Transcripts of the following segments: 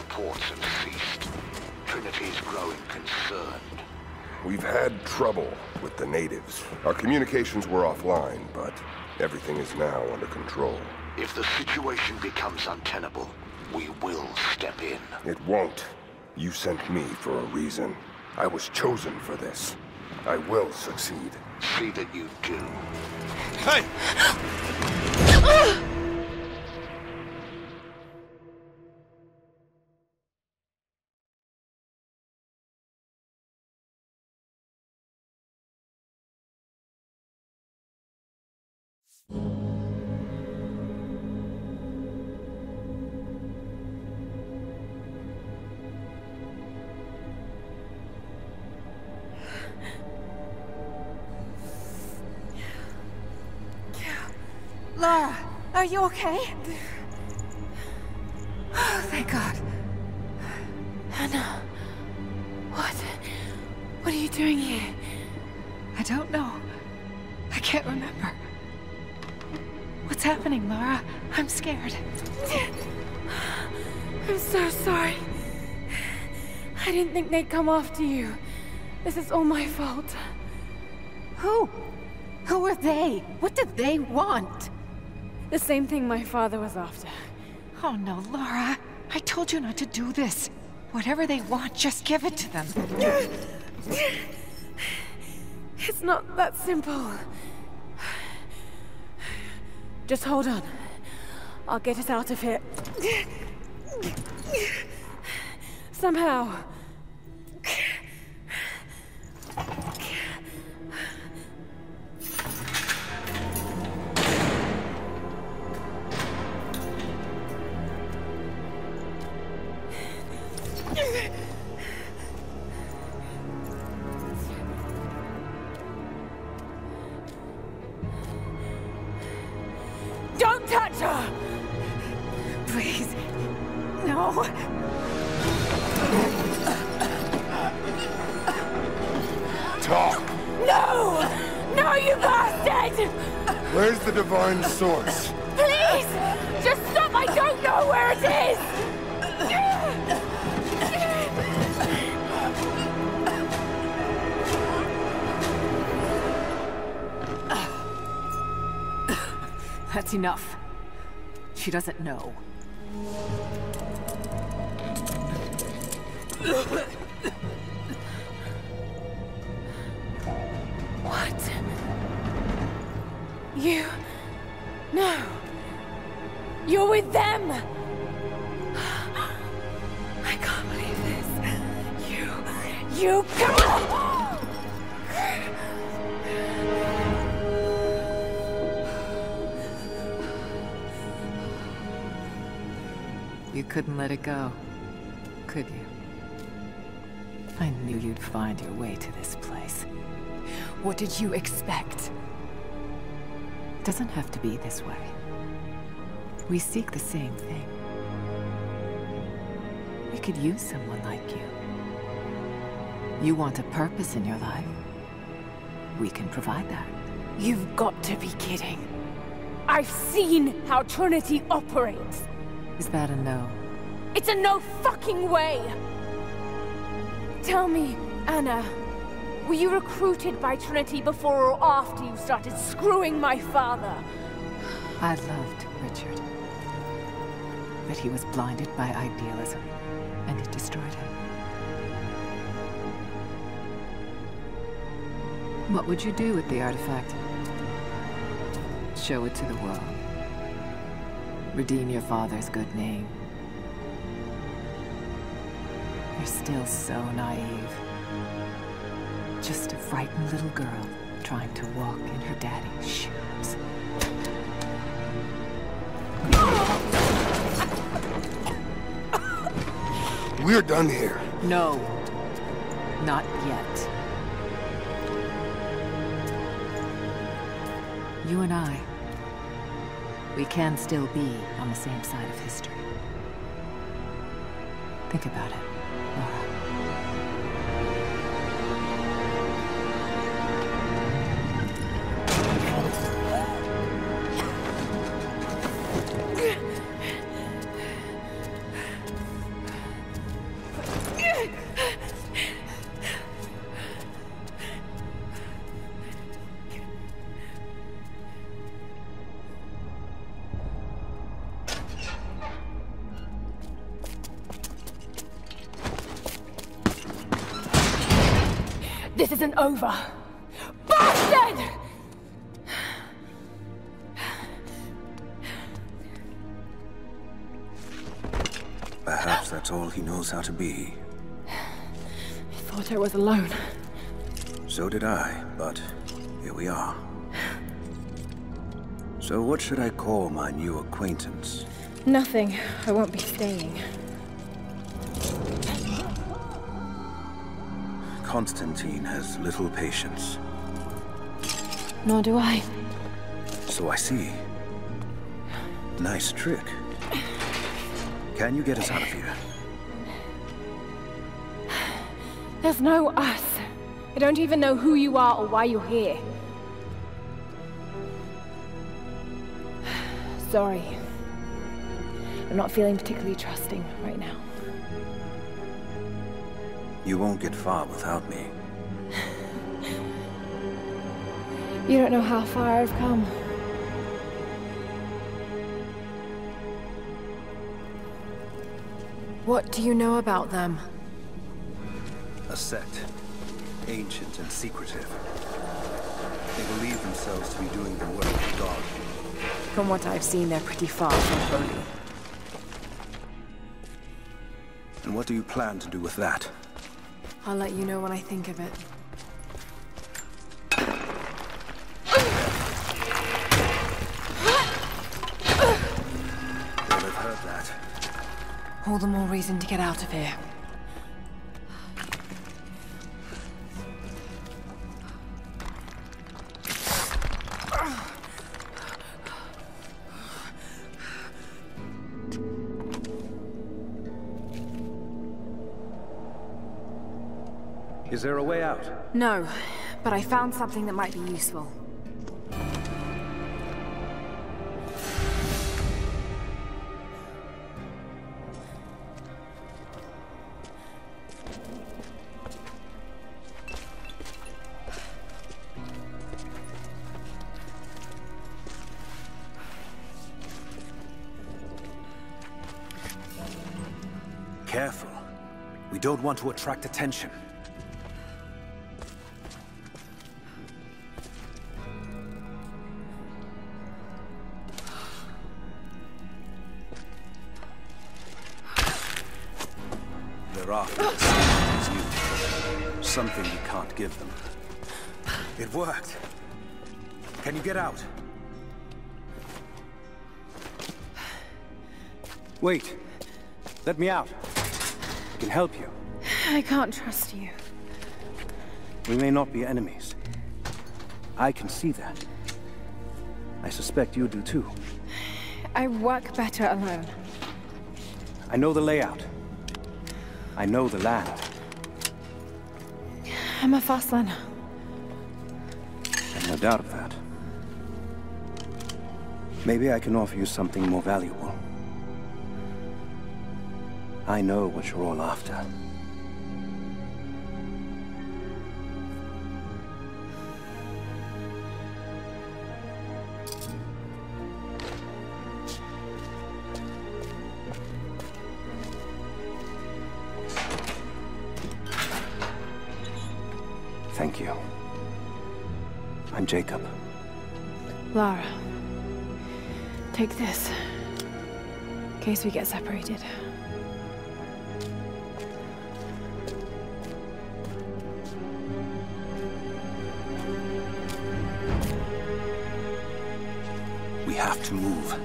reports have ceased. Trinity's growing concerned. We've had trouble with the natives. Our communications were offline, but everything is now under control. If the situation becomes untenable, we will step in. It won't. You sent me for a reason. I was chosen for this. I will succeed. See that you do. Hey! Lara, are you okay? Oh, thank God. Anna, what are you doing here? I don't know. I can't remember. What's happening, Lara? I'm scared. I'm so sorry. I didn't think they'd come after you. This is all my fault. Who? Who are they? What do they want? The same thing my father was after. Oh no, Lara. I told you not to do this. Whatever they want, just give it to them. It's not that simple. Just hold on. I'll get us out of here. Somehow. Don't touch her! Please. No. Talk! No! No, you bastard! Where's the divine source? Please! Just stop! I don't know where it is! That's enough. She doesn't know. What? You... No. You're with them! I can't believe this. You can't! You couldn't let it go, could you? I knew you'd find your way to this place. What did you expect? It doesn't have to be this way. We seek the same thing. We could use someone like you. You want a purpose in your life. We can provide that. You've got to be kidding. I've seen how Trinity operates. Is that a no? It's a no fucking way! Tell me, Anna, were you recruited by Trinity before or after you started screwing my father? I loved Richard. But he was blinded by idealism, and it destroyed him. What would you do with the artifact? Show it to the world. Redeem your father's good name. You're still so naive. Just a frightened little girl trying to walk in her daddy's shoes. We're done here. No. Not yet. You and I, we can still be on the same side of history. Think about it, Laura. This isn't over. Bastard! Perhaps that's all he knows how to be. I thought I was alone. So did I, but here we are. So what should I call my new acquaintance? Nothing. I won't be staying. Constantine has little patience. Nor do I. So I see. Nice trick. Can you get us out of here? There's no us. I don't even know who you are or why you're here. Sorry. I'm not feeling particularly trusting right now. You won't get far without me. You don't know how far I've come. What do you know about them? A sect. Ancient and secretive. They believe themselves to be doing the work of God. From what I've seen, they're pretty far from holy. And what do you plan to do with that? I'll let you know when I think of it. Well, I've heard that. All the more reason to get out of here. Is there a way out? No, but I found something that might be useful. Careful. We don't want to attract attention. They're after the same as you. Something you can't give them. It worked. Can you get out? Wait. Let me out. I can help you. I can't trust you. We may not be enemies. I can see that. I suspect you do too. I work better alone. I know the layout. I know the land. I'm a fast learner. I've no doubt of that. Maybe I can offer you something more valuable. I know what you're all after. Thank you. I'm Jacob. Lara, take this. In case we get separated. We have to move.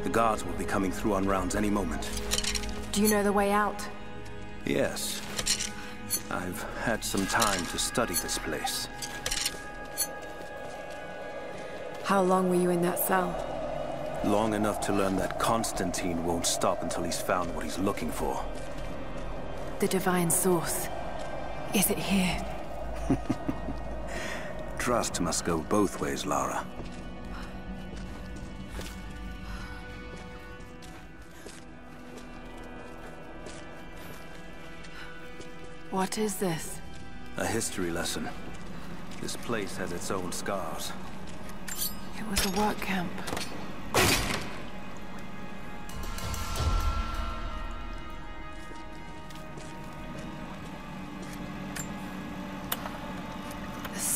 The guards will be coming through on rounds any moment. Do you know the way out? Yes. I've had some time to study this place. How long were you in that cell? Long enough to learn that Constantine won't stop until he's found what he's looking for. The divine source. Is it here? Trust must go both ways, Lara. What is this? A history lesson. This place has its own scars. It was a work camp.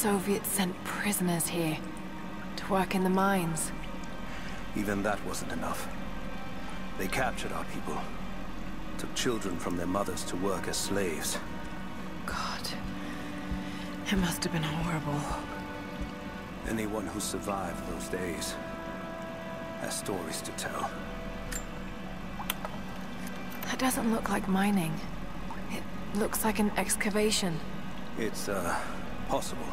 Soviets sent prisoners here to work in the mines. Even that wasn't enough. They captured our people, took children from their mothers to work as slaves. God, it must have been horrible. Anyone who survived those days has stories to tell. That doesn't look like mining. It looks like an excavation. It's, possible.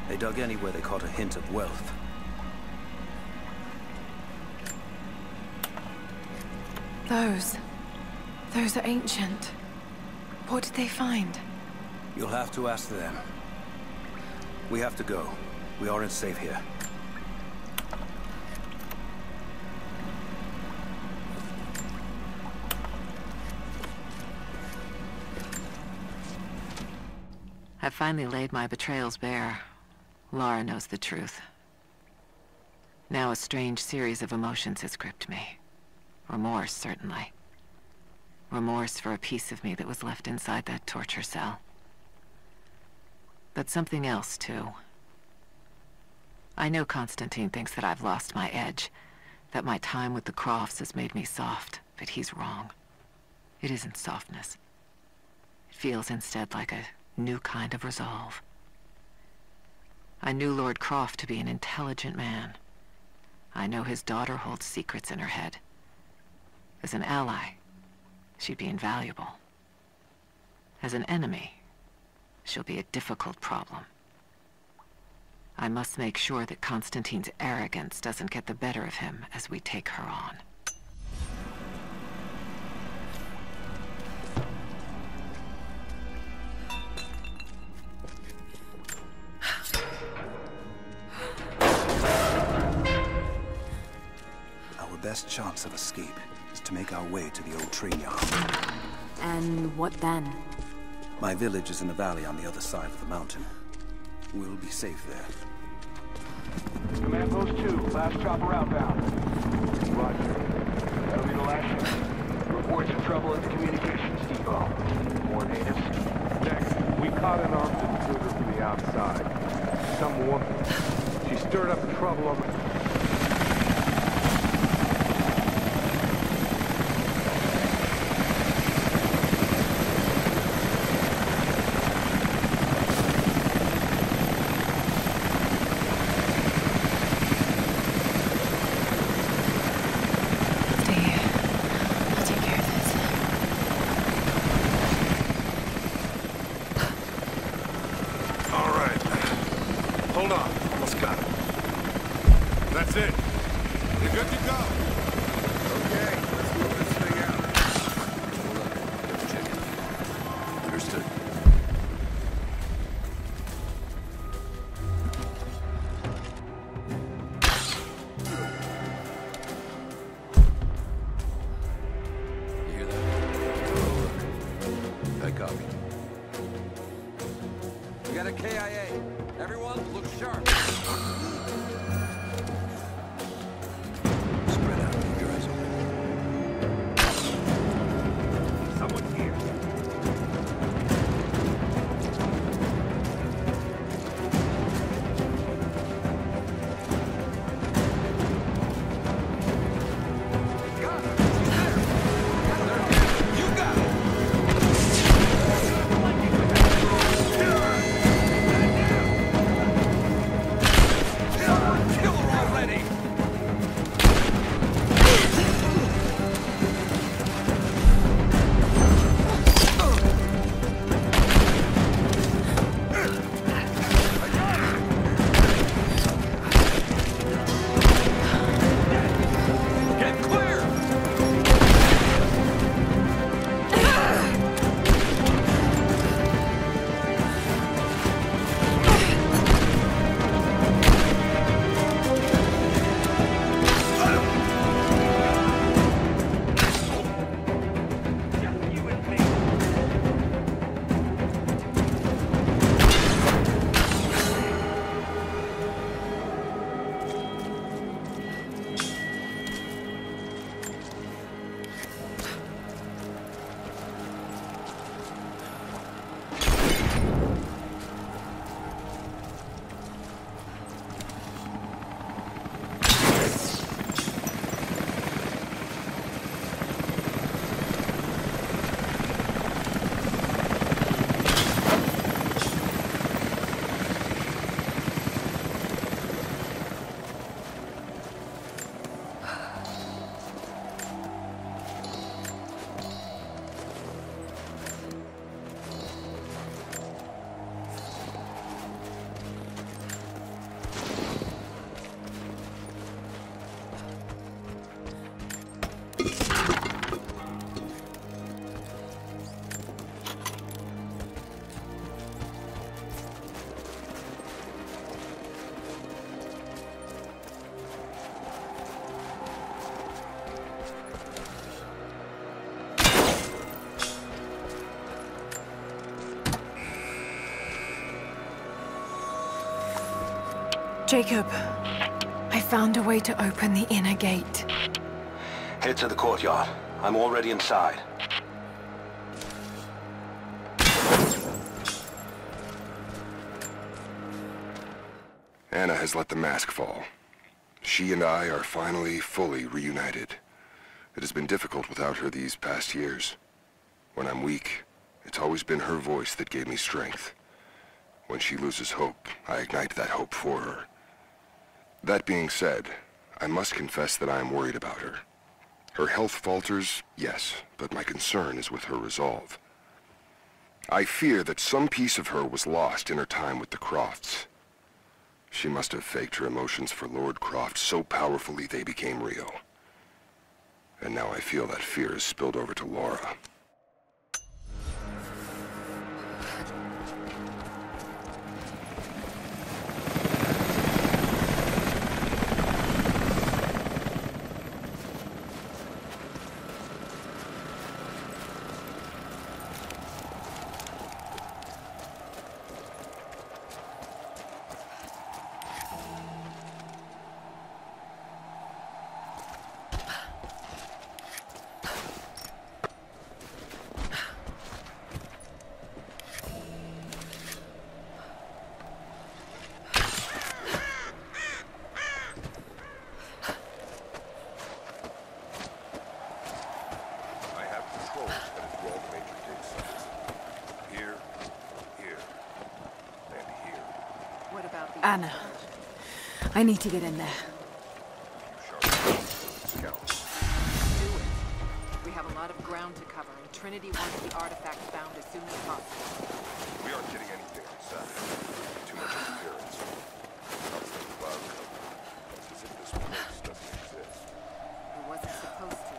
They dug anywhere they caught a hint of wealth. Those are ancient. What did they find? You'll have to ask them. We have to go. We aren't safe here. I've finally laid my betrayals bare. Lara knows the truth. Now a strange series of emotions has gripped me. Remorse, certainly. Remorse for a piece of me that was left inside that torture cell. But something else, too. I know Constantine thinks that I've lost my edge, that my time with the Crofts has made me soft, but he's wrong. It isn't softness. It feels instead like a new kind of resolve. I knew Lord Croft to be an intelligent man. I know his daughter holds secrets in her head. As an ally, she'd be invaluable. As an enemy, she'll be a difficult problem. I must make sure that Constantine's arrogance doesn't get the better of him as we take her on. Our best chance of escape is to make our way to the old train yard. And what then? My village is in the valley on the other side of the mountain. We'll be safe there. Command Post 2, last chopper outbound. Roger. That'll be the last ship. Reports of trouble at the communications depot. More natives? Next, we caught an armed intruder from the outside. Some woman. She stirred up trouble on the... Hold on. Almost got it. That's it. You're good to go. Okay, let's move this thing out. Hold on. Let's check it. Understood. You hear that? Oh, look. I copy. We got a KIA. Everyone, look sharp. Spread out. Keep your eyes open. Jacob, I found a way to open the inner gate. Head to the courtyard. I'm already inside. Anna has let the mask fall. She and I are finally fully reunited. It has been difficult without her these past years. When I'm weak, it's always been her voice that gave me strength. When she loses hope, I ignite that hope for her. That being said, I must confess that I am worried about her. Her health falters, yes, but my concern is with her resolve. I fear that some piece of her was lost in her time with the Crofts. She must have faked her emotions for Lord Croft so powerfully they became real. And now I feel that fear has spilled over to Laura. Anna, I need to get in there. We have a lot of ground to cover, and Trinity wants the artifact found as soon as possible. We aren't getting anything inside. Too much interference. Constant cloud cover. It's as if this place doesn't exist. It wasn't supposed to.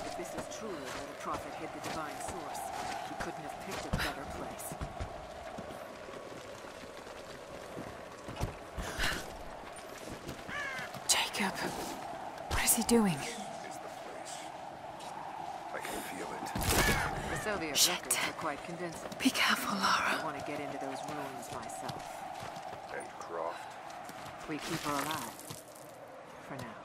If this is truly where the Prophet hid the divine source, he couldn't have picked a better place. Jacob, what is he doing? Is the place. I can feel it. The Soviet Shit. records are quite convincing. Be careful, I Laura. want to get into those ruins myself. And Croft. We keep her alive. For now.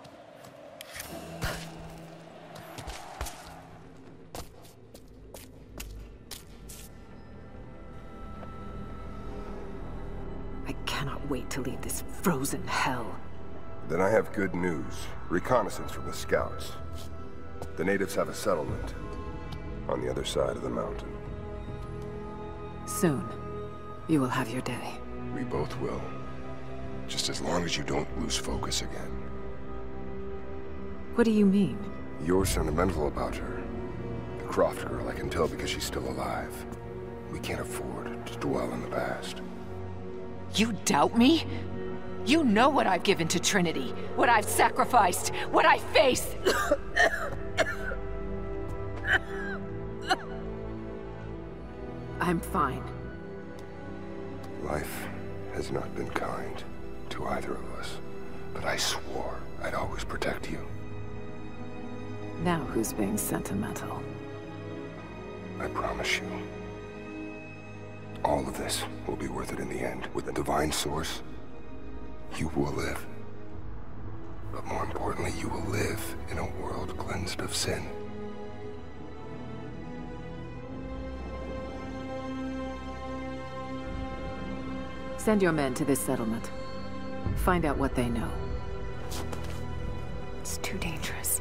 I cannot wait to leave this frozen hell. Then I have good news. Reconnaissance from the scouts. The natives have a settlement on the other side of the mountain. Soon, you will have your day. We both will. Just as long as you don't lose focus again. What do you mean? You're sentimental about her. The Croft girl I can tell because she's still alive. We can't afford to dwell in the past. You doubt me? You know what I've given to Trinity, what I've sacrificed, what I face. I'm fine. Life has not been kind to either of us, but I swore I'd always protect you. Now who's being sentimental? I promise you. All of this will be worth it in the end. With the divine source, you will live. But more importantly, you will live in a world cleansed of sin. Send your men to this settlement. Find out what they know. It's too dangerous.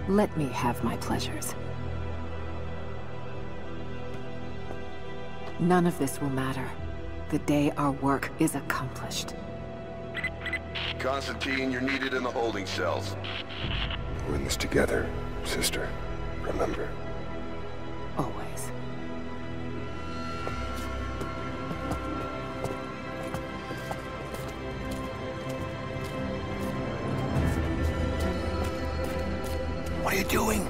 Let me have my pleasures. None of this will matter the day our work is accomplished. Constantine, you're needed in the holding cells. We're in this together, sister. Remember. Always. What are you doing?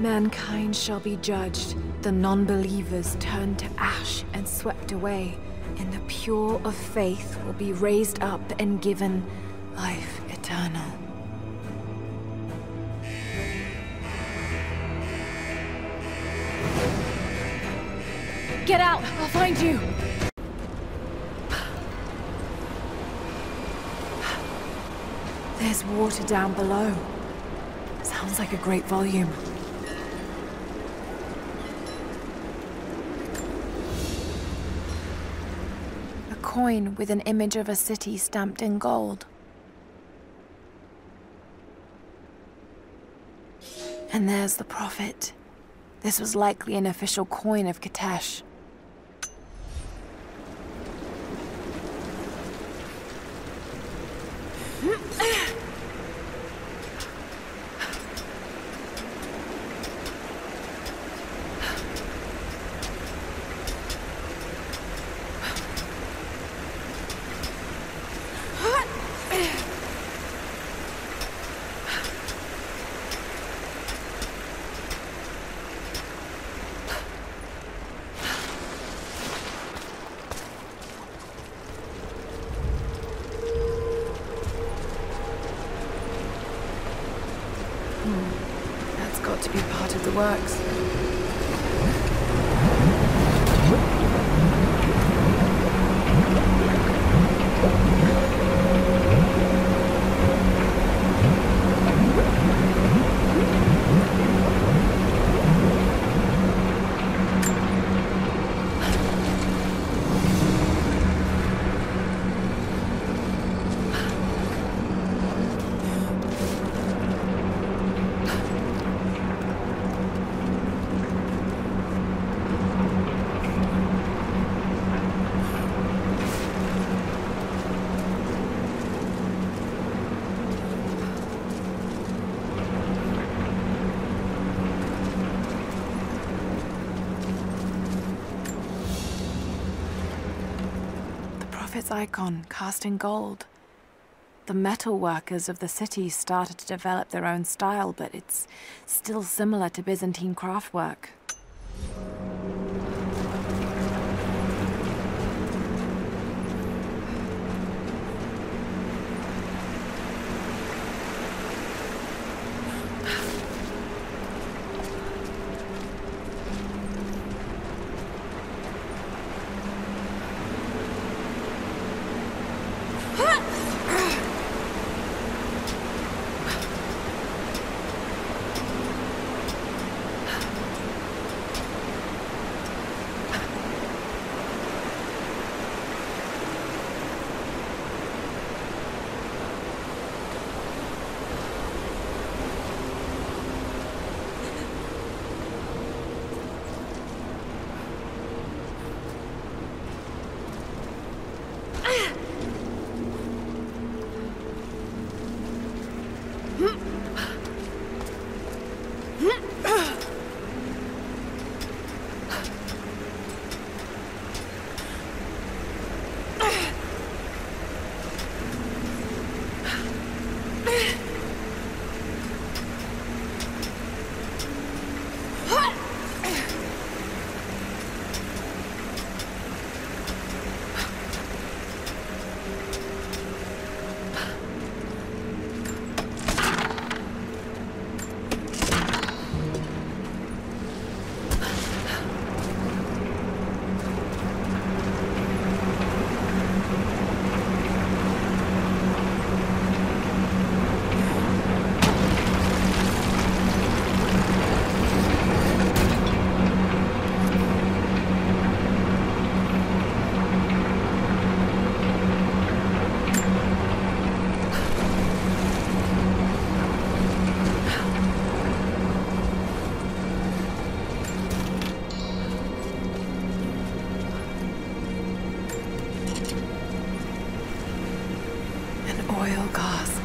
Mankind shall be judged, the non-believers turned to ash and swept away, and the pure of faith will be raised up and given life eternal. Get out! I'll find you! There's water down below. Sounds like a great volume. A coin with an image of a city stamped in gold. And there's the prophet. This was likely an official coin of Katesh. That's got to be part of the works. Prophet's icon cast in gold. The metal workers of the city started to develop their own style, but it's still similar to Byzantine craftwork. Oil cask.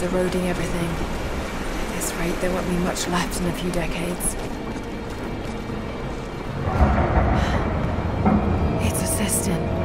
is eroding everything. At this rate, there won't be much left in a few decades. It's a cistern.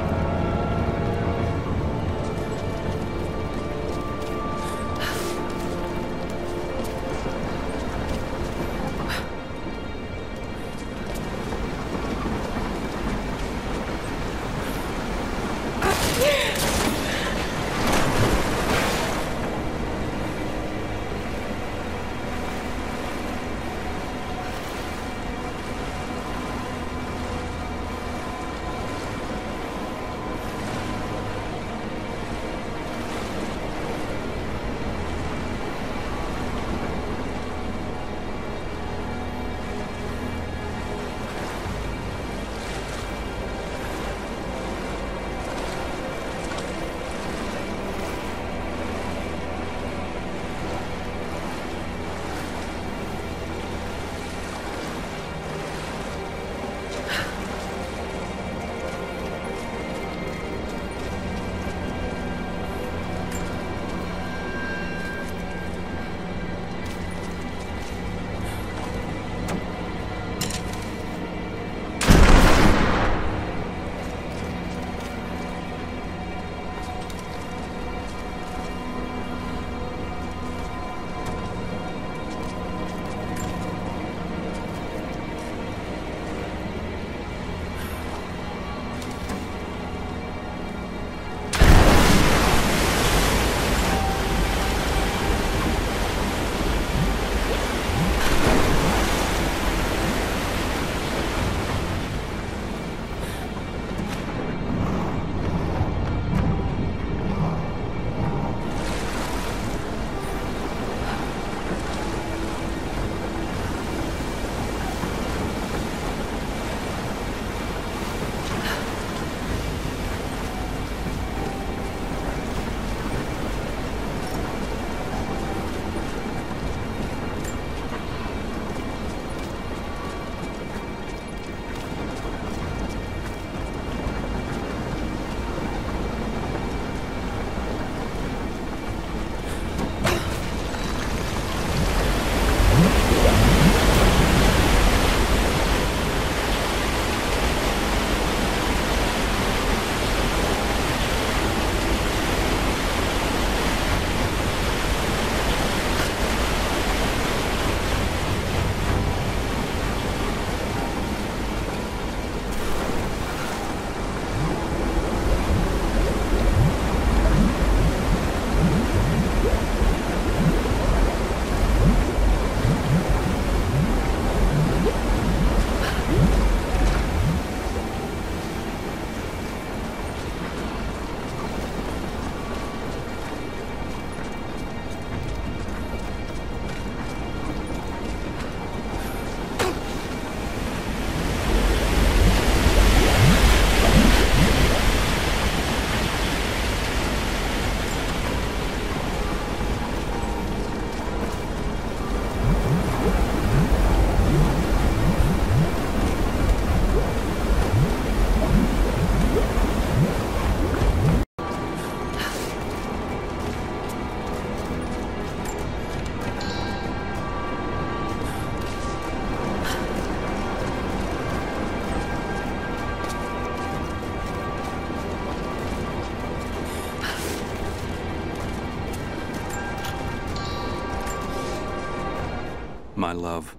My love,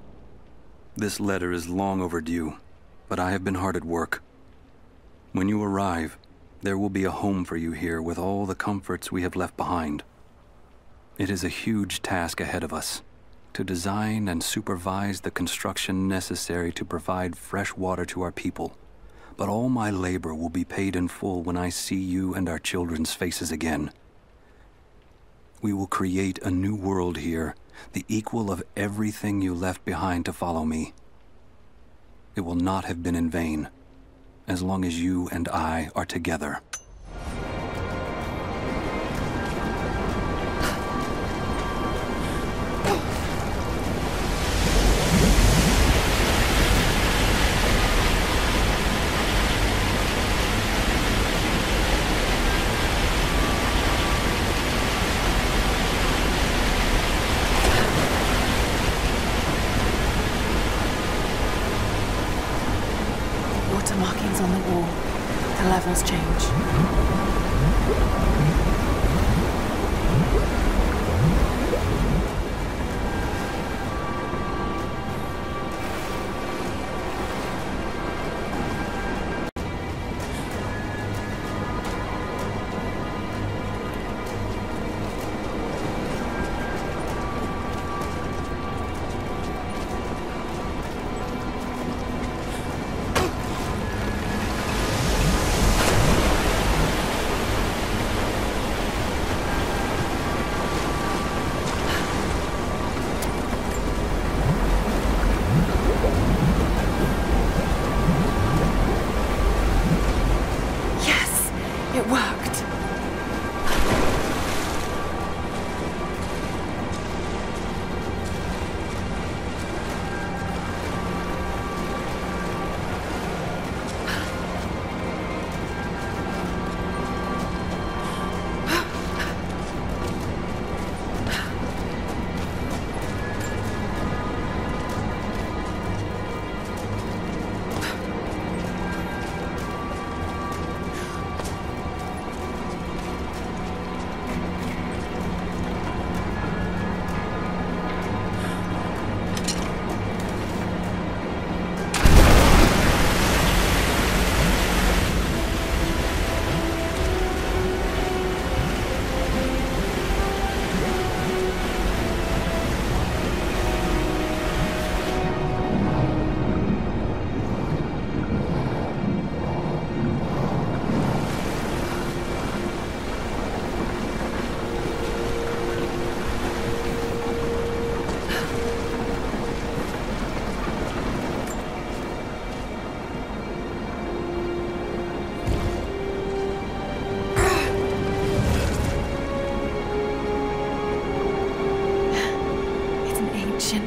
this letter is long overdue, but I have been hard at work. When you arrive, there will be a home for you here with all the comforts we have left behind. It is a huge task ahead of us, to design and supervise the construction necessary to provide fresh water to our people. But all my labor will be paid in full when I see you and our children's faces again. We will create a new world here, the equal of everything you left behind to follow me. It will not have been in vain, as long as you and I are together. the markings on the wall. The levels change. It worked.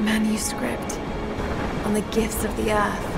Manuscript on the gifts of the earth.